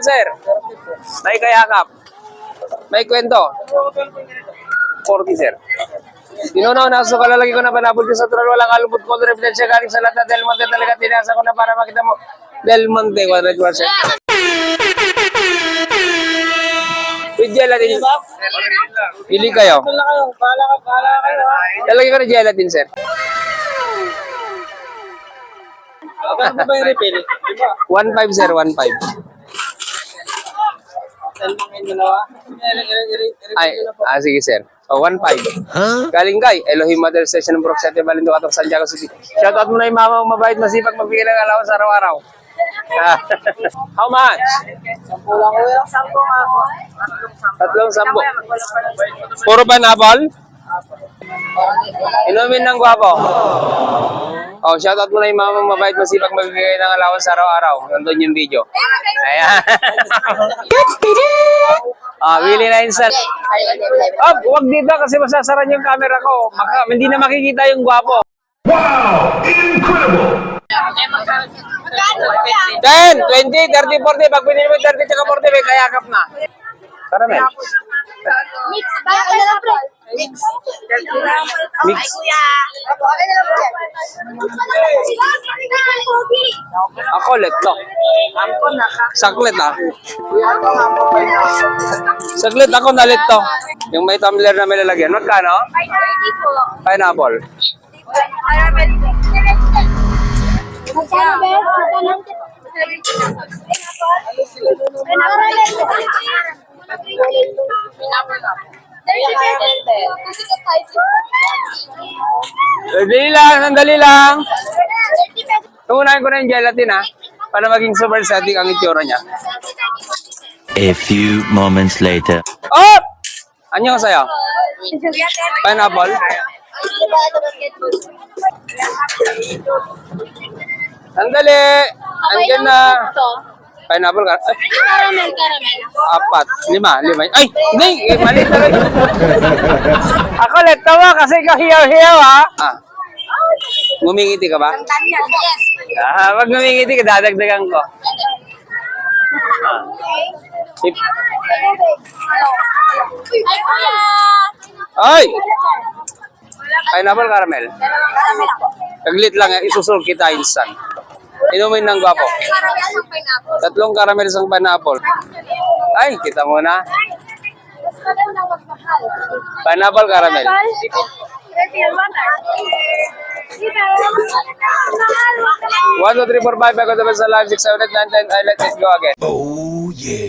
sir? May kayakap. May kwento. 40, sir. Tinunaw na so kalalagi ko na panabol sa natural walang kalubot ko reflection galing sa lahat na Del Monte talaga tinasa ko na para makita mo Del Monte 100%. With gelatin. Pili kayo. Bahala kayo. Lalagay ko na gelatin, sir. Ano ba yung refill? 1.5, sir, 1.5. Ay, sige, sir. O, 1.5. Galing kay Elohim Mother Station ng Broxete, Balindo, Atong Santiago City. Shoutout mo na yung mama mabait, masipag, magbigay ng allowance araw-araw. How much? 10 lang ko yung 10 ako. 3 Puro pineapple? Inumin ng gwapo. Oh, shoutout mo na yung mama mabait, masipag, magbigay ng allowance araw-araw. Nandun yung video. Ayan. Willie na instant. Huwag dito kasi masasaran yung camera ko. Hindi na makikita yung gwapo. Wow! Incredible! 10, 20, 30, 40. Pag pinili mo 30 tsaka 40, may kayakap na. Caramel. Mix ba? Ano lang, pre? Mix. Mix. Ako, letto. Saklit, Saglit ako na letto. Yung may tumbler na may lalagyan. Magkano? 30 po. Pineapple. Caramel. Magkano ba? Sandali lang. Tungunahin ko na yung gelatin, para maging super static ang itsura niya. A few moments later. Oh! Anyo sa'yo? Pineapple? Sandali! Andiyan na. Pineapple ka? Ay, Caramel. 4, 5. Ay, hindi! Mali talaga. Ako, let tawa kasi ikaw hiyaw-hiyaw, Ngumingiti ka ba? Yes. Pag ngumingiti ka, dadagdagan ko. Ay, kuya! Ay! Pineapple caramel. Caramel ako. Taglit lang, isusul kita instant. Inumin ng gwapo. Caramel ng pineapple. 3 caramel isang pineapple. Ay, kita mo na. Pineapple caramel. 1, 2, 3, 4, 5, 5, 6, 7, 8, 9, 10. Let's go again. Oh yeah!